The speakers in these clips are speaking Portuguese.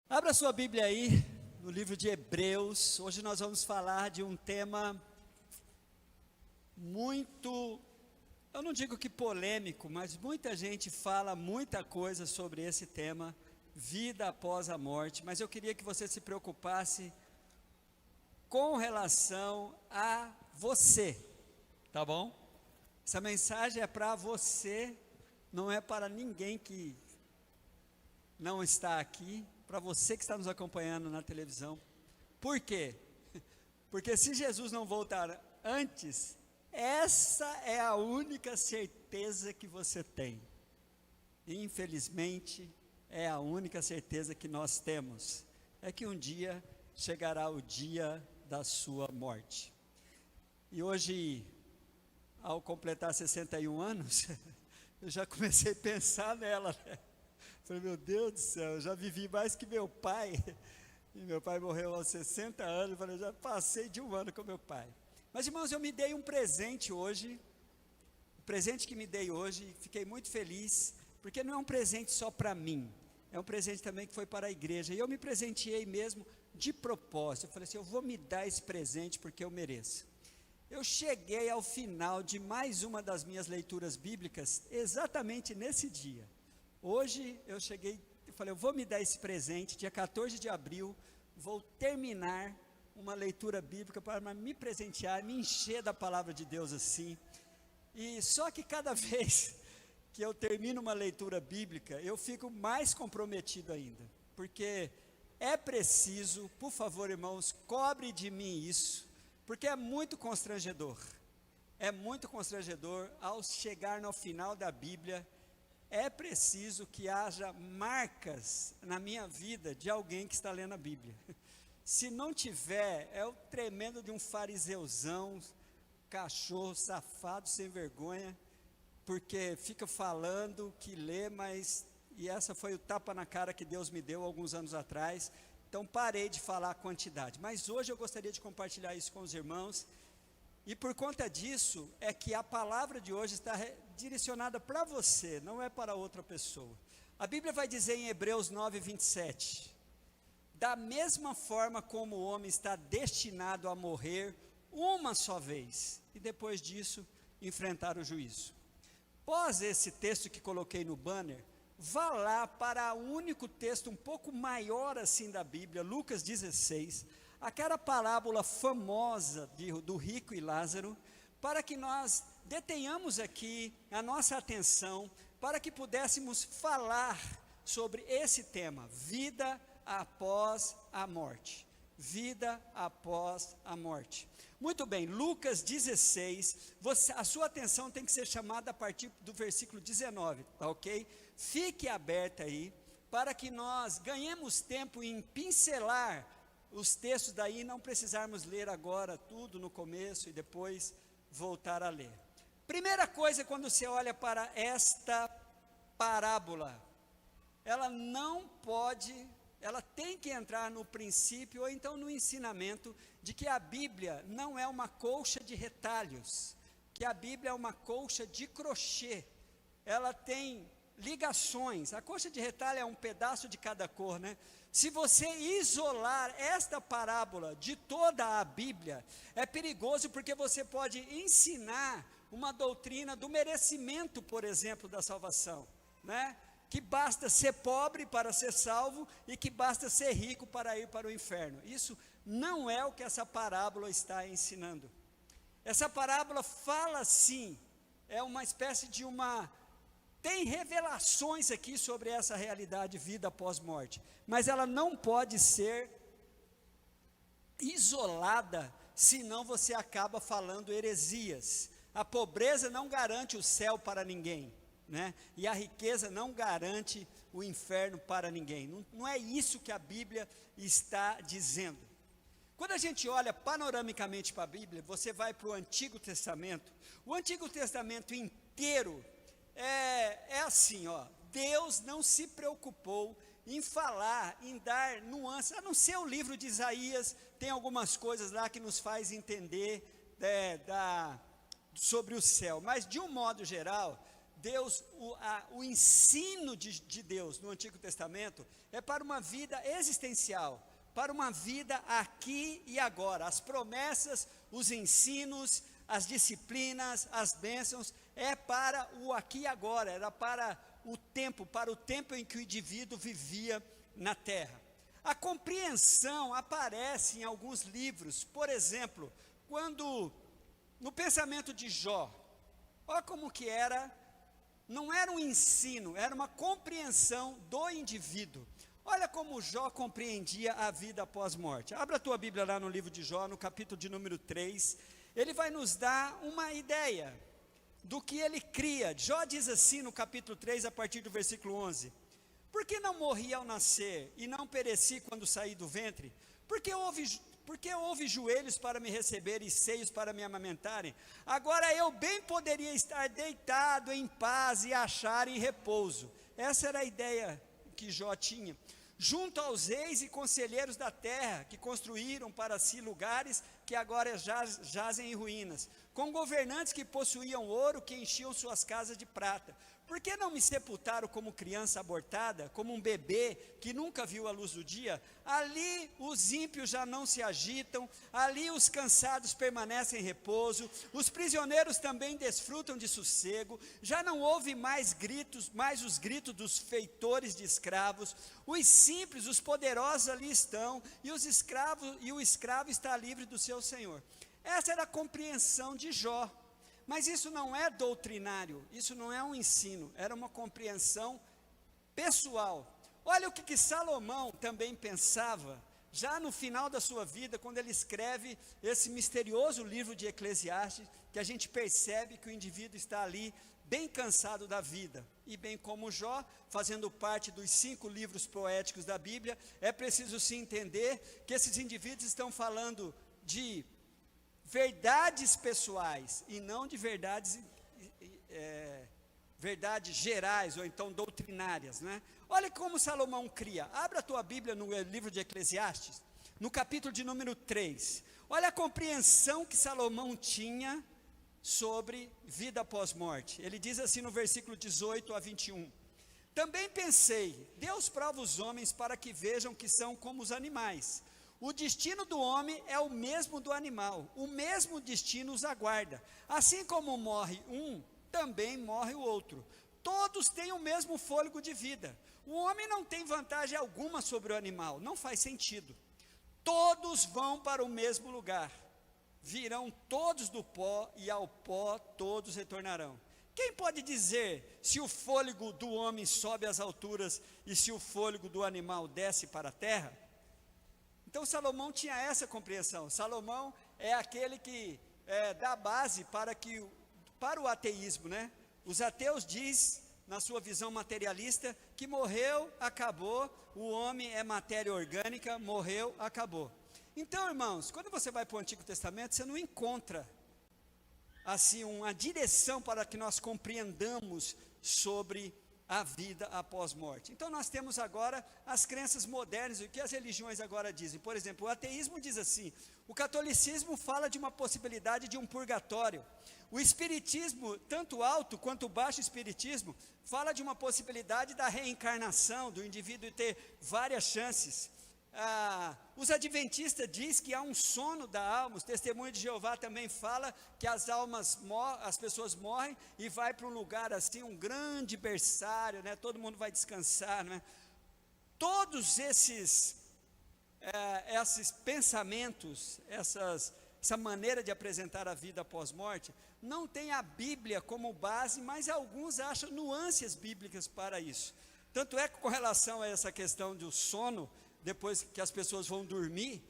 Abra sua Bíblia aí, no livro de Hebreus. Hoje nós vamos falar de um tema muito, eu não digo que polêmico, mas muita gente fala muita coisa sobre esse tema, vida após a morte. Mas eu queria que você se preocupasse com relação a você, tá bom? Essa mensagem é para você, não é para ninguém que não está aqui, para você que está nos acompanhando na televisão. Por quê? Porque se Jesus não voltar antes, essa é a única certeza que você tem. Infelizmente, é a única certeza que nós temos. É que um dia chegará o dia da sua morte. E hoje, ao completar 61 anos, eu já comecei a pensar nela, né? Falei, meu Deus do céu, eu já vivi mais que meu pai, e meu pai morreu aos 60 anos, eu falei, já passei de um ano com meu pai. Mas irmãos, eu me dei um presente hoje, o presente que me dei hoje, fiquei muito feliz, porque não é um presente só para mim, é um presente também que foi para a igreja, e eu me presenteei mesmo de propósito, eu falei assim, eu vou me dar esse presente porque eu mereço. Eu cheguei ao final de mais uma das minhas leituras bíblicas, exatamente nesse dia. Hoje eu cheguei, eu falei, eu vou me dar esse presente, dia 14 de abril, vou terminar uma leitura bíblica para me presentear, me encher da palavra de Deus assim. E só que cada vez que eu termino uma leitura bíblica, eu fico mais comprometido ainda, porque é preciso, por favor irmãos, cobre de mim isso, porque é muito constrangedor ao chegar no final da Bíblia. É preciso que haja marcas na minha vida de alguém que está lendo a Bíblia. Se não tiver, é o tremendo de um fariseuzão, cachorro safado, sem vergonha, porque fica falando que lê, mas, e essa foi o tapa na cara que Deus me deu alguns anos atrás, então parei de falar a quantidade. Mas hoje eu gostaria de compartilhar isso com os irmãos, e por conta disso, é que a palavra de hoje está direcionada para você, não é para outra pessoa. A Bíblia vai dizer em Hebreus 9, 27, da mesma forma como o homem está destinado a morrer uma só vez, e depois disso, enfrentar o juízo. Após esse texto que coloquei no banner, vá lá para o único texto um pouco maior assim da Bíblia, Lucas 16, aquela parábola famosa do rico e Lázaro, para que nós detenhamos aqui a nossa atenção, para que pudéssemos falar sobre esse tema, vida após a morte. Vida após a morte. Muito bem, Lucas 16, a sua atenção tem que ser chamada a partir do versículo 19, tá ok? Fique aberta aí, para que nós ganhemos tempo em pincelar os textos daí, não precisarmos ler agora tudo no começo e depois voltar a ler. Primeira coisa, quando você olha para esta parábola, ela não pode, ela tem que entrar no princípio ou então no ensinamento de que a Bíblia não é uma colcha de retalhos, que a Bíblia é uma colcha de crochê, ela tem ligações. A colcha de retalho é um pedaço de cada cor, né? Se você isolar esta parábola de toda a Bíblia, é perigoso, porque você pode ensinar uma doutrina do merecimento, por exemplo, da salvação, né? Que basta ser pobre para ser salvo e que basta ser rico para ir para o inferno. Isso não é o que essa parábola está ensinando. Essa parábola fala sim, é uma espécie de tem revelações aqui sobre essa realidade, vida após morte, mas ela não pode ser isolada, senão você acaba falando heresias. A pobreza não garante o céu para ninguém, né? E a riqueza não garante o inferno para ninguém. Não é isso que a Bíblia está dizendo. Quando a gente olha panoramicamente para a Bíblia, você vai para o Antigo Testamento, o Antigo Testamento inteiro é assim, ó, Deus não se preocupou em falar, em dar nuances, a não ser o livro de Isaías, tem algumas coisas lá que nos faz entender sobre o céu, mas de um modo geral, Deus, o ensino de Deus no Antigo Testamento é para uma vida existencial, para uma vida aqui e agora. As promessas, os ensinos, as disciplinas, as bênçãos, é para o aqui e agora, era para o tempo em que o indivíduo vivia na terra. A compreensão aparece em alguns livros, por exemplo, quando no pensamento de Jó, olha como que era, não era um ensino, era uma compreensão do indivíduo. Olha como Jó compreendia a vida após morte. Abra a tua Bíblia lá no livro de Jó, no capítulo de número 3, ele vai nos dar uma ideia do que ele cria. Jó diz assim no capítulo 3, a partir do versículo 11: por que não morri ao nascer, e não pereci quando saí do ventre? Por que houve joelhos para me receber e seios para me amamentarem? Agora eu bem poderia estar deitado em paz e achar em repouso. Essa era a ideia que Jó tinha. Junto aos reis e conselheiros da terra, que construíram para si lugares que agora jazem em ruínas, com governantes que possuíam ouro, que enchiam suas casas de prata. Por que não me sepultaram como criança abortada, como um bebê que nunca viu a luz do dia? Ali os ímpios já não se agitam, ali os cansados permanecem em repouso, os prisioneiros também desfrutam de sossego, já não ouve mais os gritos dos feitores de escravos, os simples, os poderosos ali estão, e o escravo está livre do seu senhor. Essa era a compreensão de Jó. Mas isso não é doutrinário, isso não é um ensino, era uma compreensão pessoal. Olha o que Salomão também pensava, já no final da sua vida, quando ele escreve esse misterioso livro de Eclesiastes, que a gente percebe que o indivíduo está ali bem cansado da vida. E bem como Jó, fazendo parte dos 5 livros poéticos da Bíblia, é preciso se entender que esses indivíduos estão falando de verdades pessoais e não de verdades gerais ou então doutrinárias, né? Olha como Salomão cria. Abra a tua Bíblia no livro de Eclesiastes, no capítulo de número 3. Olha a compreensão que Salomão tinha sobre vida após morte. Ele diz assim no versículo 18 a 21: também pensei, Deus prova os homens para que vejam que são como os animais. O destino do homem é o mesmo do animal, o mesmo destino os aguarda. Assim como morre um, também morre o outro. Todos têm o mesmo fôlego de vida. O homem não tem vantagem alguma sobre o animal, não faz sentido. Todos vão para o mesmo lugar. Virão todos do pó, e ao pó todos retornarão. Quem pode dizer se o fôlego do homem sobe às alturas e se o fôlego do animal desce para a terra? Então Salomão tinha essa compreensão. Salomão é aquele que dá base para o ateísmo, né? Os ateus dizem, na sua visão materialista, que morreu, acabou, o homem é matéria orgânica, morreu, acabou. Então, irmãos, quando você vai para o Antigo Testamento, você não encontra assim uma direção para que nós compreendamos sobre a vida após morte. Então nós temos agora as crenças modernas, o que as religiões agora dizem. Por exemplo, o ateísmo diz assim: o catolicismo fala de uma possibilidade de um purgatório. O espiritismo, tanto alto quanto baixo espiritismo, fala de uma possibilidade da reencarnação, do indivíduo ter várias chances. Os adventistas dizem que há um sono da alma. Os testemunhos de Jeová também fala que as pessoas morrem e vai para um lugar assim, um grande berçário, né? Todo mundo vai descansar, né? Todos esses pensamentos, essa maneira de apresentar a vida após morte, não tem a Bíblia como base, mas alguns acham nuances bíblicas para isso. Tanto é que com relação a essa questão do sono, depois que as pessoas vão dormir,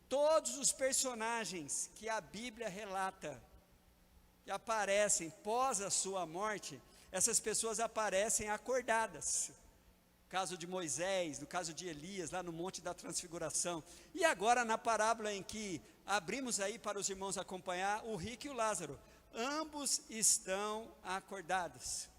todos os personagens que a Bíblia relata, que aparecem pós a sua morte, essas pessoas aparecem acordadas. No caso de Moisés, no caso de Elias, lá no Monte da Transfiguração. E agora na parábola em que abrimos aí para os irmãos acompanhar, o rico e o Lázaro, ambos estão acordados.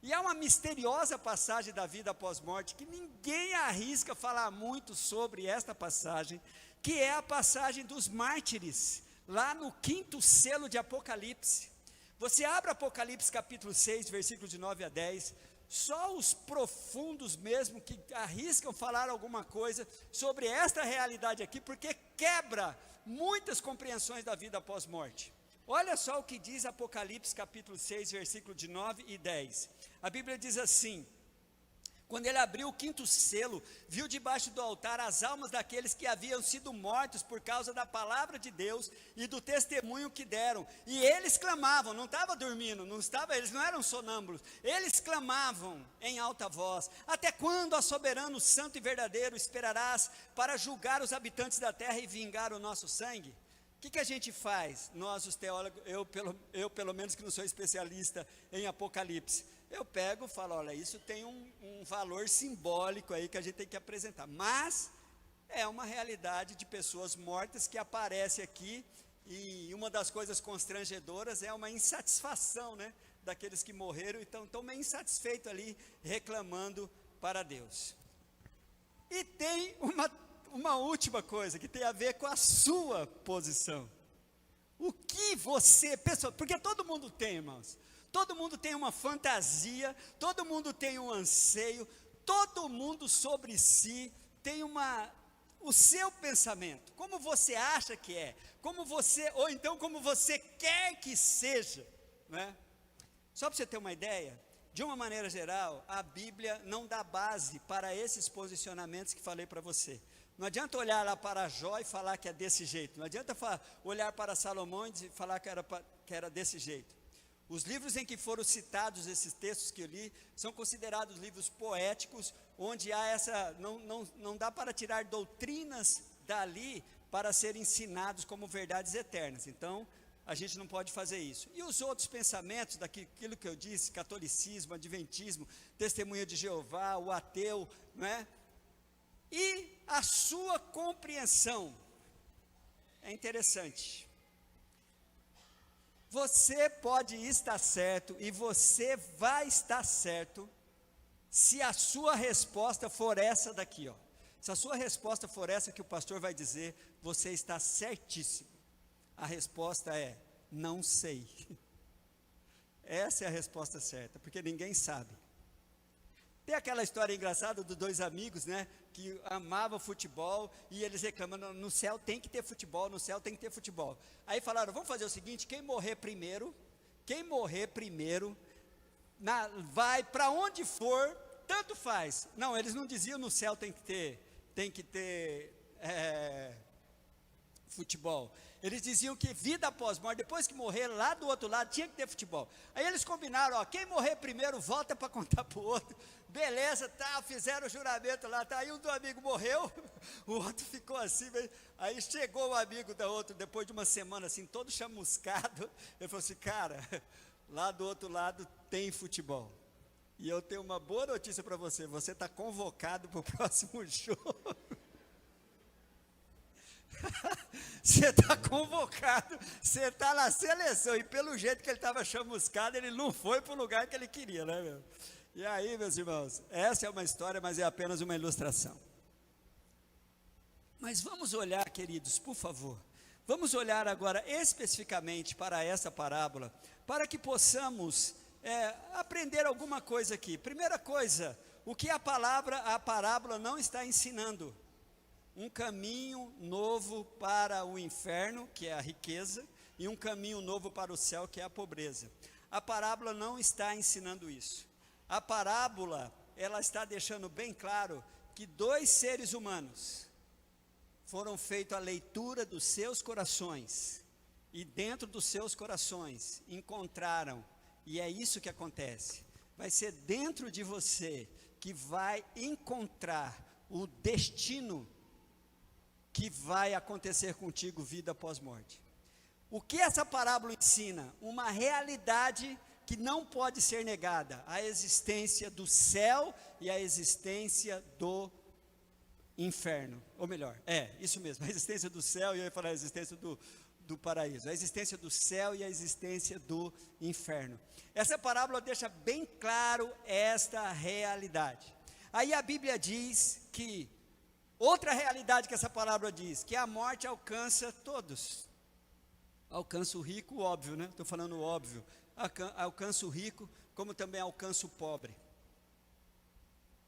E há uma misteriosa passagem da vida após morte, que ninguém arrisca falar muito sobre esta passagem, que é a passagem dos mártires, lá no 5º selo de Apocalipse. Você abre Apocalipse capítulo 6, versículos de 9 a 10, só os profundos mesmo que arriscam falar alguma coisa sobre esta realidade aqui, porque quebra muitas compreensões da vida após morte. Olha só o que diz Apocalipse capítulo 6, versículo de 9 e 10. A Bíblia diz assim: quando ele abriu o quinto selo, viu debaixo do altar as almas daqueles que haviam sido mortos por causa da palavra de Deus e do testemunho que deram. E eles clamavam, não estava dormindo, eles não eram sonâmbulos, eles clamavam em alta voz: até quando, ó soberano, santo e verdadeiro, esperarás para julgar os habitantes da terra e vingar o nosso sangue? O que a gente faz? Nós, os teólogos, eu pelo menos que não sou especialista em Apocalipse, eu pego e falo: olha, isso tem um valor simbólico aí que a gente tem que apresentar, mas é uma realidade de pessoas mortas que aparece aqui, e uma das coisas constrangedoras é uma insatisfação, né, daqueles que morreram, então estão meio insatisfeitos ali, reclamando para Deus. E tem uma última coisa que tem a ver com a sua posição. O que você, pessoal, porque todo mundo tem, irmãos, todo mundo tem uma fantasia, todo mundo tem um anseio, todo mundo sobre si tem o seu pensamento, como você acha que é, ou então como você quer que seja, né? Só para você ter uma ideia, de uma maneira geral, a Bíblia não dá base para esses posicionamentos que falei para você. Não adianta olhar lá para Jó e falar que é desse jeito, não adianta olhar para Salomão e falar que era desse jeito. Os livros em que foram citados esses textos que eu li, são considerados livros poéticos, onde há não dá para tirar doutrinas dali para serem ensinados como verdades eternas. Então, a gente não pode fazer isso. E os outros pensamentos, daquilo que eu disse, catolicismo, adventismo, testemunha de Jeová, o ateu, não é? E a sua compreensão é interessante. Você pode estar certo e você vai estar certo se a sua resposta for essa daqui, ó. Se a sua resposta for essa que o pastor vai dizer, você está certíssimo. A resposta é: não sei. Essa é a resposta certa, porque ninguém sabe. Tem aquela história engraçada dos dois amigos, né, que amavam futebol, e eles reclamando: no céu tem que ter futebol, no céu tem que ter futebol. Aí falaram: vamos fazer o seguinte, quem morrer primeiro, vai para onde for, tanto faz. Não, eles não diziam no céu tem que ter futebol. Eles diziam que vida após morte, depois que morrer, lá do outro lado, tinha que ter futebol. Aí eles combinaram: ó, quem morrer primeiro, volta para contar para o outro. Beleza, tá, fizeram o juramento lá, tá, aí um do amigo morreu, o outro ficou assim, aí chegou o amigo da outro, depois de uma semana assim, todo chamuscado, ele falou assim: cara, lá do outro lado tem futebol, e eu tenho uma boa notícia para você está convocado para o próximo jogo. Você está convocado, você está na seleção, e pelo jeito que ele estava chamuscado, ele não foi para o lugar que ele queria, né, meu? E aí, meus irmãos, essa é uma história, mas é apenas uma ilustração. Mas vamos olhar, queridos, por favor, vamos olhar agora especificamente para essa parábola, para que possamos aprender alguma coisa aqui. Primeira coisa, o que a parábola não está ensinando? Um caminho novo para o inferno, que é a riqueza, e um caminho novo para o céu, que é a pobreza. A parábola não está ensinando isso. A parábola, ela está deixando bem claro que dois seres humanos foram feitos a leitura dos seus corações, e dentro dos seus corações encontraram, e é isso que acontece, vai ser dentro de você que vai encontrar o destino que vai acontecer contigo vida após morte. O que essa parábola ensina? Uma realidade que não pode ser negada: a existência do céu e a existência do inferno. Ou melhor, isso mesmo, a existência do céu, e eu ia falar a existência do paraíso, a existência do céu e a existência do inferno. Essa parábola deixa bem claro esta realidade. Aí a Bíblia diz que, outra realidade que essa parábola diz, que a morte alcança todos. Alcança o rico, óbvio, né? Estou falando óbvio, alcança o rico, como também alcança o pobre.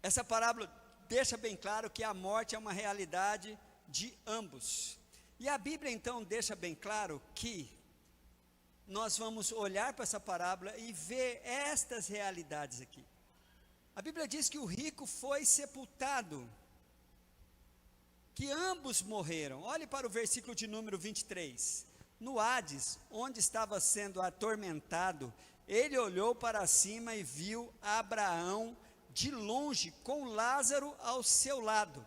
Essa parábola deixa bem claro que a morte é uma realidade de ambos. E a Bíblia então deixa bem claro que nós vamos olhar para essa parábola e ver estas realidades aqui. A Bíblia diz que o rico foi sepultado, que ambos morreram. Olhe para o versículo de número 23. No Hades, onde estava sendo atormentado, ele olhou para cima e viu Abraão de longe, com Lázaro ao seu lado.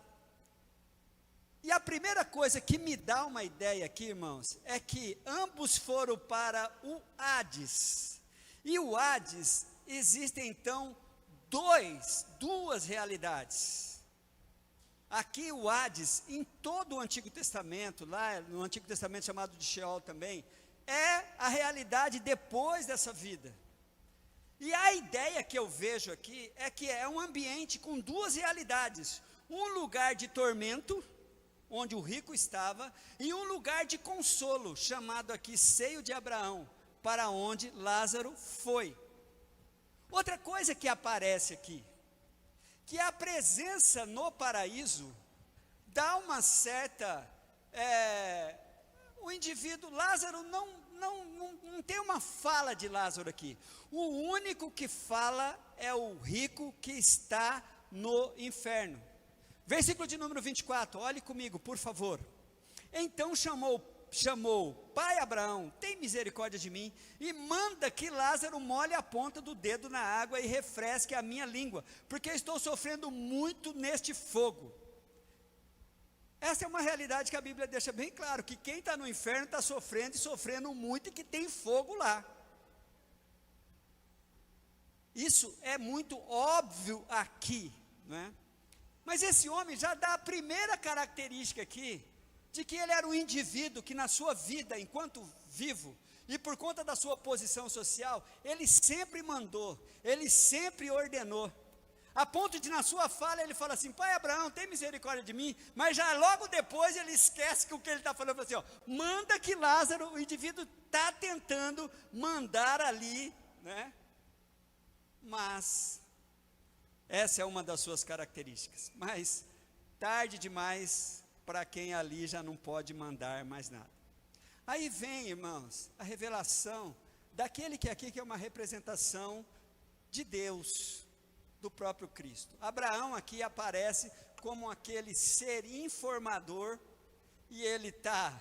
E a primeira coisa que me dá uma ideia aqui, irmãos, é que ambos foram para o Hades. E o Hades, existem então duas realidades. Aqui o Hades, em todo o Antigo Testamento, lá no Antigo Testamento chamado de Sheol também, é a realidade depois dessa vida. E a ideia que eu vejo aqui é que é um ambiente com duas realidades. Um lugar de tormento, onde o rico estava, e um lugar de consolo, chamado aqui seio de Abraão, para onde Lázaro foi. Outra coisa que aparece aqui, que a presença no paraíso dá uma certa, o indivíduo, Lázaro não tem uma fala de Lázaro aqui. O único que fala é o rico que está no inferno. Versículo de número 24, olhe comigo, por favor. Então chamou, pai Abraão, tem misericórdia de mim, e manda que Lázaro molhe a ponta do dedo na água e refresque a minha língua, porque estou sofrendo muito neste fogo. Essa é uma realidade que a Bíblia deixa bem claro, que quem está no inferno está sofrendo e sofrendo muito, e que tem fogo lá. Isso é muito óbvio aqui, não é? Mas esse homem já dá a primeira característica aqui, de que ele era um indivíduo que na sua vida, enquanto vivo, e por conta da sua posição social, ele sempre mandou, ele sempre ordenou, a ponto de na sua fala ele fala assim, pai Abraão, tem misericórdia de mim, mas já logo depois ele esquece que o que ele está falando, assim, ó, manda que Lázaro, o indivíduo está tentando mandar ali, né? Mas essa é uma das suas características, mas tarde demais para quem ali já não pode mandar mais nada. Aí vem, irmãos, a revelação daquele que aqui que é uma representação de Deus, do próprio Cristo. Abraão aqui aparece como aquele ser informador, e ele está,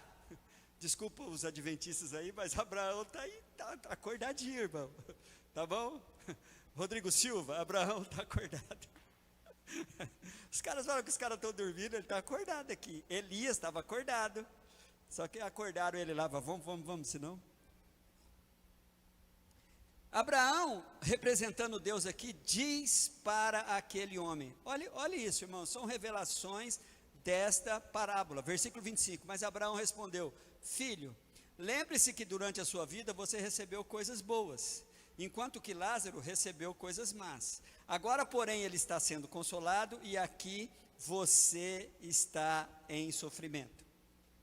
desculpa os adventistas aí, mas Abraão está aí, está acordadinho, irmão, tá bom? Rodrigo Silva, Abraão está acordado. Os caras falam que os caras estão dormindo, ele está acordado aqui. Elias estava acordado, só que acordaram ele lá, vamos, senão. Abraão, representando Deus aqui, diz para aquele homem, olha isso, irmãos, são revelações desta parábola, versículo 25, mas Abraão respondeu, filho, lembre-se que durante a sua vida você recebeu coisas boas, enquanto que Lázaro recebeu coisas más. Agora, porém, ele está sendo consolado e aqui você está em sofrimento.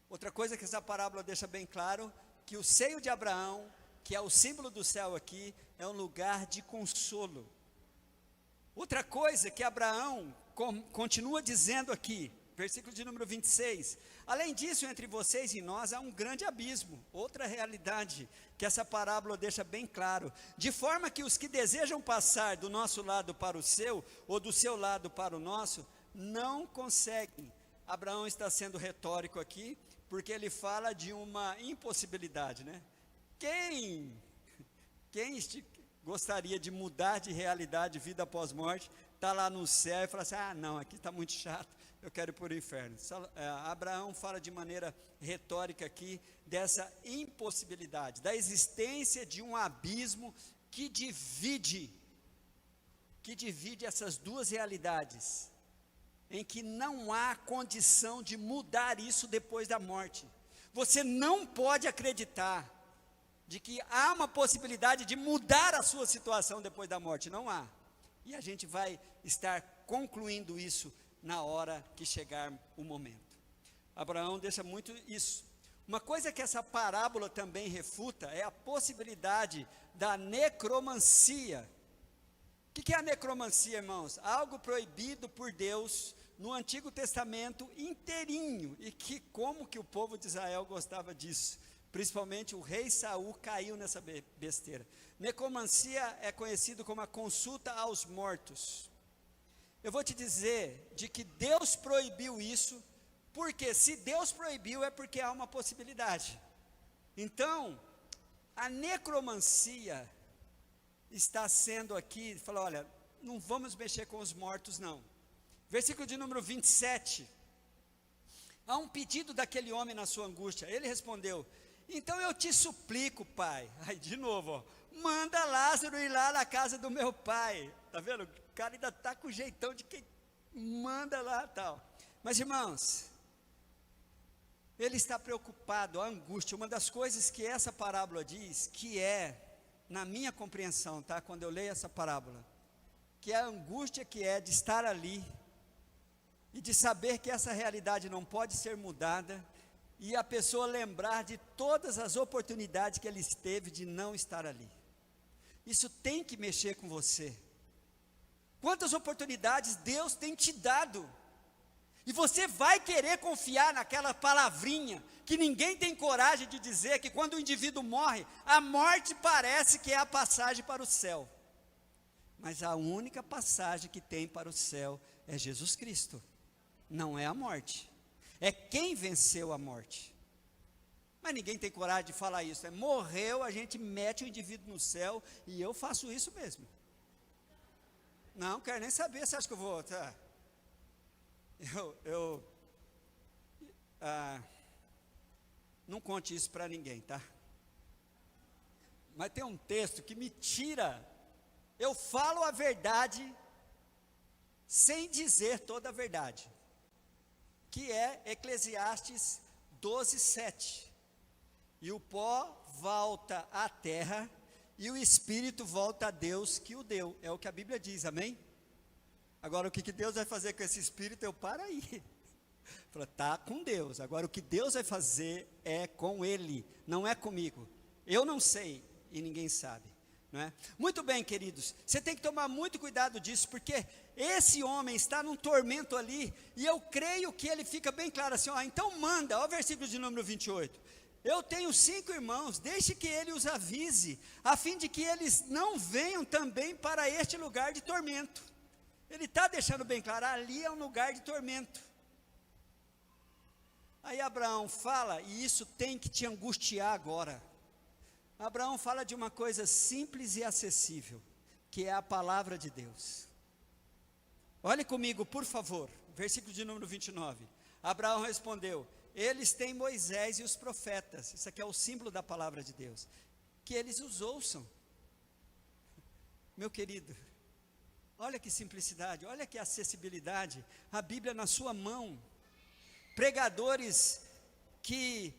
Outra coisa que essa parábola deixa bem claro, que o seio de Abraão, que é o símbolo do céu aqui, é um lugar de consolo. Outra coisa que Abraão continua dizendo aqui, versículo de número 26, além disso, entre vocês e nós há um grande abismo, outra realidade que essa parábola deixa bem claro, de forma que os que desejam passar do nosso lado para o seu, ou do seu lado para o nosso, não conseguem. Abraão está sendo retórico aqui, porque ele fala de uma impossibilidade, né? Quem gostaria de mudar de realidade, vida após morte, está lá no céu e fala assim, não, aqui está muito chato, eu quero ir para o inferno. Abraão fala de maneira retórica aqui, dessa impossibilidade, da existência de um abismo que divide essas duas realidades, em que não há condição de mudar isso depois da morte. Você não pode acreditar de que há uma possibilidade de mudar a sua situação depois da morte, não há. E a gente vai estar concluindo isso na hora que chegar o momento. Abraão deixa muito isso. Uma coisa que essa parábola também refuta é a possibilidade da necromancia. O que é a necromancia, irmãos? Algo proibido por Deus no Antigo Testamento inteirinho, e que como que o povo de Israel gostava disso, principalmente o rei Saul caiu nessa besteira. Necromancia é conhecido como a consulta aos mortos. Eu vou te dizer de que Deus proibiu isso, porque se Deus proibiu é porque há uma possibilidade. Então, a necromancia está sendo aqui, fala, olha, não vamos mexer com os mortos não. Versículo de número 27, há um pedido daquele homem na sua angústia, ele respondeu, então eu te suplico, pai, aí de novo, ó, manda Lázaro ir lá na casa do meu pai, está vendo, o cara ainda está com o jeitão de quem manda lá tal, mas irmãos, ele está preocupado, a angústia, uma das coisas que essa parábola diz, que é, na minha compreensão, tá, quando eu leio essa parábola, que é a angústia que é de estar ali, e de saber que essa realidade não pode ser mudada, e a pessoa lembrar de todas as oportunidades que ele teve de não estar ali. Isso tem que mexer com você. Quantas oportunidades Deus tem te dado, e você vai querer confiar naquela palavrinha, que ninguém tem coragem de dizer, que quando o indivíduo morre, a morte parece que é a passagem para o céu, mas a única passagem que tem para o céu é Jesus Cristo. Não é a morte, é quem venceu a morte. Mas ninguém tem coragem de falar isso, morreu, a gente mete o indivíduo no céu, e eu faço isso mesmo. Não quero nem saber, você acha que eu vou, tá? Não conte isso para ninguém, tá? Mas tem um texto que me tira, eu falo a verdade, sem dizer toda a verdade, que é Eclesiastes 12:7, e o pó volta à terra, e o espírito volta a Deus que o deu, é o que a Bíblia diz, amém? Agora o que Deus vai fazer com esse espírito, eu paro aí, está com Deus, agora o que Deus vai fazer é com ele, não é comigo, eu não sei, e ninguém sabe. Não é? Muito bem, queridos, você tem que tomar muito cuidado disso, porque esse homem está num tormento ali, e eu creio que ele fica bem claro assim, ó, então manda, ó o versículo de número 28, eu tenho 5 irmãos, deixe que ele os avise, a fim de que eles não venham também para este lugar de tormento. Ele está deixando bem claro, ali é um lugar de tormento. Aí Abraão fala, e isso tem que te angustiar agora, Abraão fala de uma coisa simples e acessível, que é a palavra de Deus. Olhe comigo, por favor, versículo de número 29. Abraão respondeu, eles têm Moisés e os profetas, isso aqui é o símbolo da palavra de Deus, que eles os ouçam. Meu querido, olha que simplicidade, olha que acessibilidade, a Bíblia na sua mão, pregadores que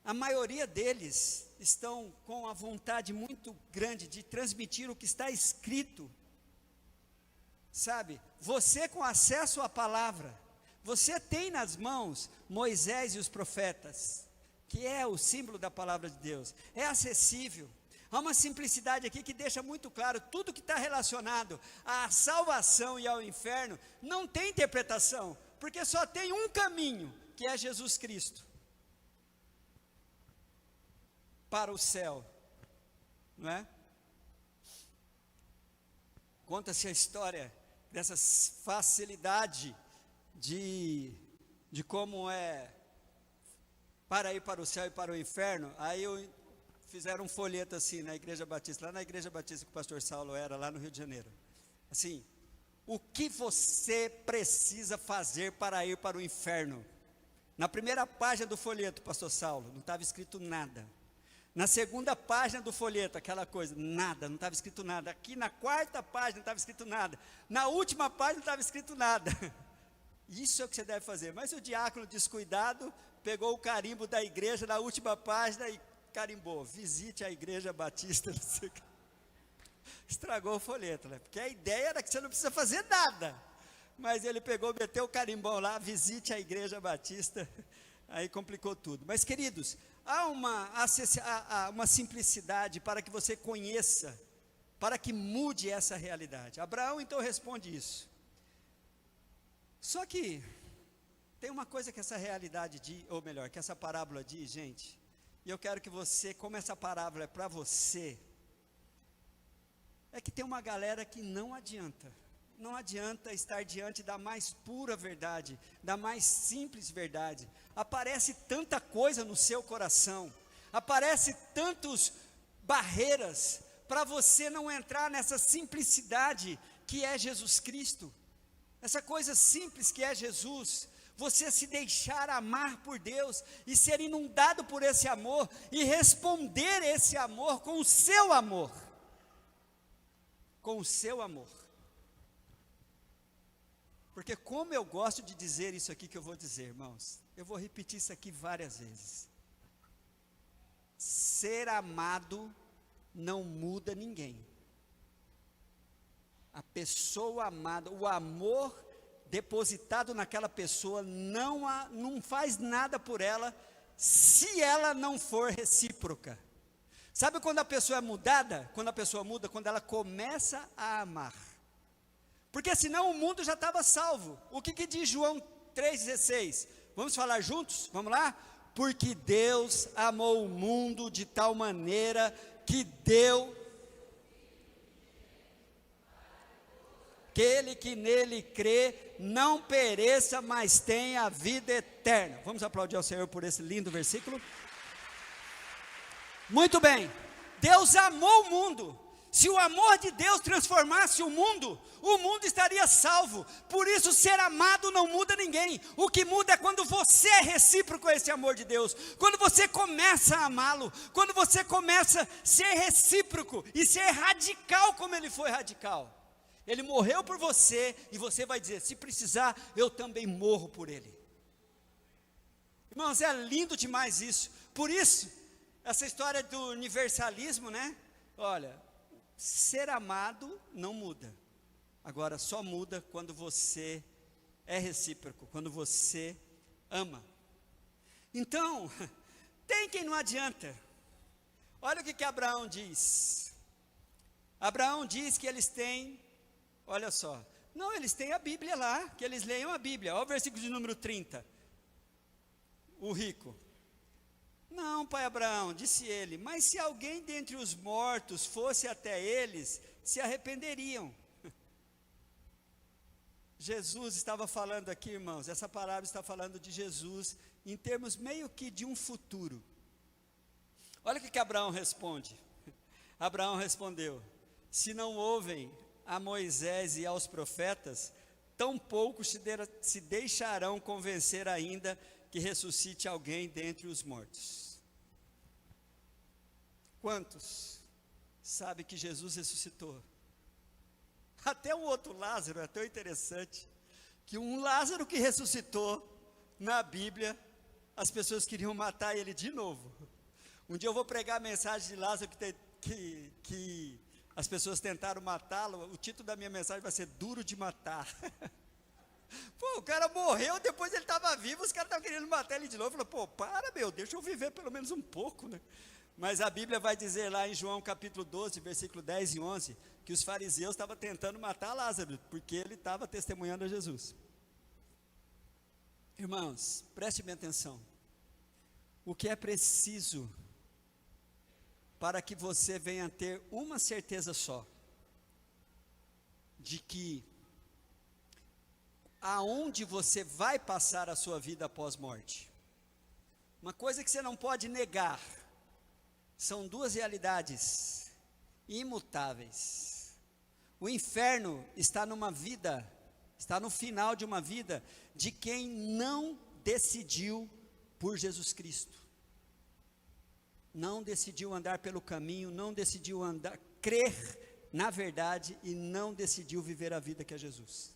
a maioria deles estão com a vontade muito grande de transmitir o que está escrito, sabe, você com acesso à palavra, você tem nas mãos Moisés e os profetas, que é o símbolo da palavra de Deus, é acessível, há uma simplicidade aqui que deixa muito claro, tudo que está relacionado à salvação e ao inferno, não tem interpretação, porque só tem um caminho, que é Jesus Cristo, para o céu, não é? Conta-se a história dessa facilidade de como é para ir para o céu e para o inferno. Aí fizeram um folheto assim na Igreja Batista, lá na Igreja Batista que o pastor Saulo era, lá no Rio de Janeiro, assim, o que você precisa fazer para ir para o inferno? Na primeira página do folheto, pastor Saulo, não estava escrito nada. Na segunda página do folheto, aquela coisa, nada, não estava escrito nada. Aqui na quarta página não estava escrito nada. Na última página não estava escrito nada. Isso é o que você deve fazer. Mas o diácono descuidado, pegou o carimbo da igreja na última página e carimbou, visite a Igreja Batista. Estragou o folheto, né? Porque a ideia era que você não precisa fazer nada. Mas ele pegou, meteu o carimbão lá, visite a Igreja Batista. Aí complicou tudo. Mas, queridos, há uma simplicidade para que você conheça, para que mude essa realidade. Abraão, então, responde isso. Só que tem uma coisa que essa realidade diz, ou melhor, que essa parábola diz, gente, e eu quero que você, como essa parábola é para você, é que tem uma galera que não adianta estar diante da mais pura verdade, da mais simples verdade. Aparece tanta coisa no seu coração, aparece tantas barreiras para você não entrar nessa simplicidade que é Jesus Cristo, essa coisa simples que é Jesus, você se deixar amar por Deus e ser inundado por esse amor e responder esse amor com o seu amor. Com o seu amor. Porque como eu gosto de dizer isso aqui que eu vou dizer, irmãos, eu vou repetir isso aqui várias vezes. Ser amado não muda ninguém. A pessoa amada, o amor depositado naquela pessoa não faz nada por ela, se ela não for recíproca. Sabe quando a pessoa é mudada? Quando a pessoa muda, quando ela começa a amar. Porque senão o mundo já estava salvo. O que diz João 3,16? Vamos falar juntos? Vamos lá? Porque Deus amou o mundo de tal maneira que deu aquele que nele crê não pereça, mas tenha a vida eterna. Vamos aplaudir ao Senhor por esse lindo versículo? Muito bem, Deus amou o mundo. Se o amor de Deus transformasse o mundo estaria salvo. Por isso ser amado não muda ninguém. O que muda é quando você é recíproco a esse amor de Deus, quando você começa a amá-lo, quando você começa a ser recíproco e ser radical como ele foi radical. Ele morreu por você e você vai dizer, se precisar, eu também morro por ele. Irmãos, é lindo demais isso. Por isso, essa história do universalismo, né? Olha, ser amado não muda. Agora, só muda quando você é recíproco, quando você ama. Então, tem quem não adianta. Olha o que Abraão diz. Abraão diz que eles têm, olha só, não, eles têm a Bíblia lá, que eles leiam a Bíblia. Olha o versículo de número 30. O rico. Não, pai Abraão, disse ele, mas se alguém dentre os mortos fosse até eles, se arrependeriam. Jesus estava falando aqui, irmãos, essa palavra está falando de Jesus, em termos meio que de um futuro. Olha o que Abraão responde. Abraão respondeu, se não ouvem a Moisés e aos profetas, tampouco se deixarão convencer ainda que ressuscite alguém dentre os mortos. Quantos sabem que Jesus ressuscitou? Até o outro Lázaro, é tão interessante, que um Lázaro que ressuscitou, na Bíblia, as pessoas queriam matar ele de novo. Um dia eu vou pregar a mensagem de Lázaro que as pessoas tentaram matá-lo, o título da minha mensagem vai ser Duro de Matar. Pô, o cara morreu, depois ele estava vivo, os caras estavam querendo matar ele de novo. Falou, pô, deixa eu viver pelo menos um pouco, né? Mas a Bíblia vai dizer lá em João capítulo 12, versículo 10 e 11, que os fariseus estavam tentando matar Lázaro, porque ele estava testemunhando a Jesus. Irmãos, preste bem atenção. O que é preciso para que você venha ter uma certeza só, de que aonde você vai passar a sua vida após morte, uma coisa que você não pode negar, são duas realidades imutáveis. O inferno está está no final de uma vida de quem não decidiu por Jesus Cristo. Não decidiu andar pelo caminho, não decidiu crer na verdade e não decidiu viver a vida que é Jesus.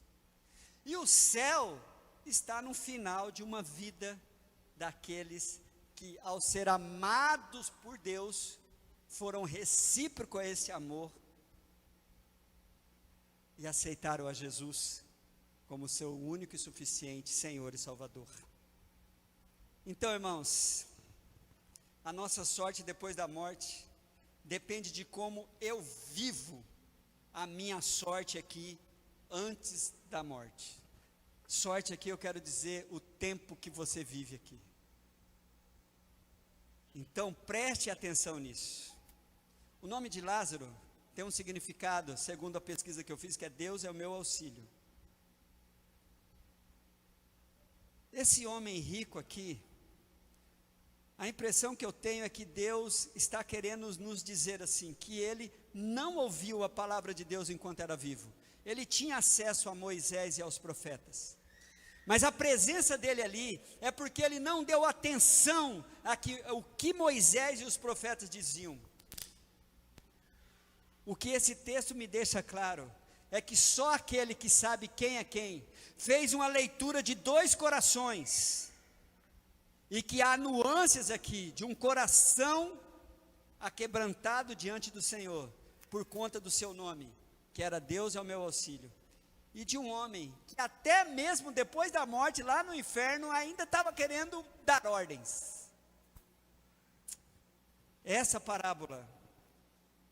E o céu está no final de uma vida daqueles que, ao ser amados por Deus, foram recíprocos a esse amor e aceitaram a Jesus como seu único e suficiente Senhor e Salvador. Então, irmãos, a nossa sorte depois da morte depende de como eu vivo a minha sorte aqui antes da morte. Sorte aqui eu quero dizer o tempo que você vive aqui. Então preste atenção nisso. O nome de Lázaro tem um significado, segundo a pesquisa que eu fiz, que é Deus é o meu auxílio. Esse homem rico aqui, a impressão que eu tenho é que Deus está querendo nos dizer assim, que ele não ouviu a palavra de Deus enquanto era vivo. Ele tinha acesso a Moisés e aos profetas. Mas a presença dele ali é porque ele não deu atenção ao que Moisés e os profetas diziam. O que esse texto me deixa claro é que só aquele que sabe quem é quem fez uma leitura de dois corações, e que há nuances aqui de um coração aquebrantado diante do Senhor, por conta do seu nome, que era Deus é o meu auxílio, e de um homem que até mesmo depois da morte, lá no inferno, ainda estava querendo dar ordens. Essa parábola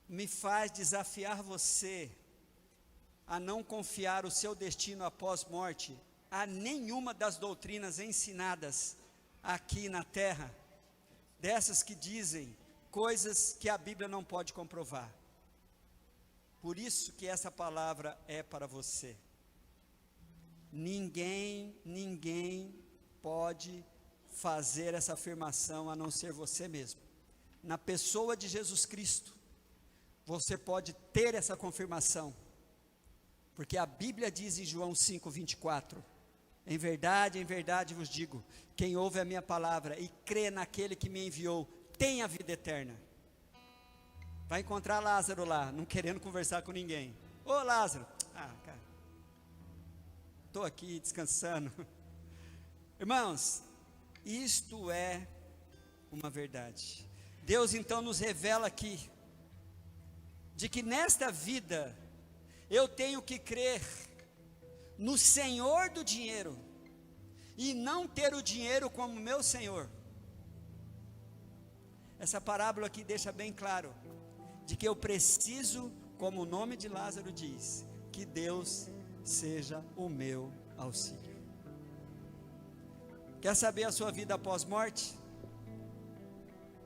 me faz desafiar você a não confiar o seu destino após morte a nenhuma das doutrinas ensinadas aqui na terra, dessas que dizem coisas que a Bíblia não pode comprovar. Por isso que essa palavra é para você. Ninguém pode fazer essa afirmação a não ser você mesmo. Na pessoa de Jesus Cristo, você pode ter essa confirmação, porque a Bíblia diz em João 5:24, em verdade vos digo, quem ouve a minha palavra e crê naquele que me enviou, tem a vida eterna. Vai encontrar Lázaro lá, não querendo conversar com ninguém. Ô Lázaro, cara, estou aqui descansando. Irmãos, isto é uma verdade. Deus então nos revela aqui, de que nesta vida, eu tenho que crer no Senhor do dinheiro, e não ter o dinheiro como meu Senhor. Essa parábola aqui deixa bem claro, de que eu preciso, como o nome de Lázaro diz, que Deus seja o meu auxílio. Quer saber a sua vida após morte?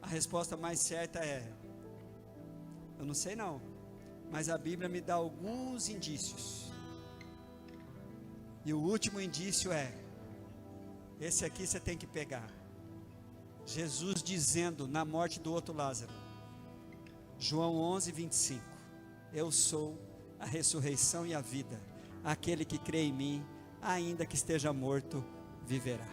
A resposta mais certa é, eu não sei não, mas a Bíblia me dá alguns indícios, e o último indício é, esse aqui você tem que pegar, Jesus dizendo na morte do outro Lázaro, João 11:25, eu sou a ressurreição e a vida, aquele que crê em mim, ainda que esteja morto, viverá.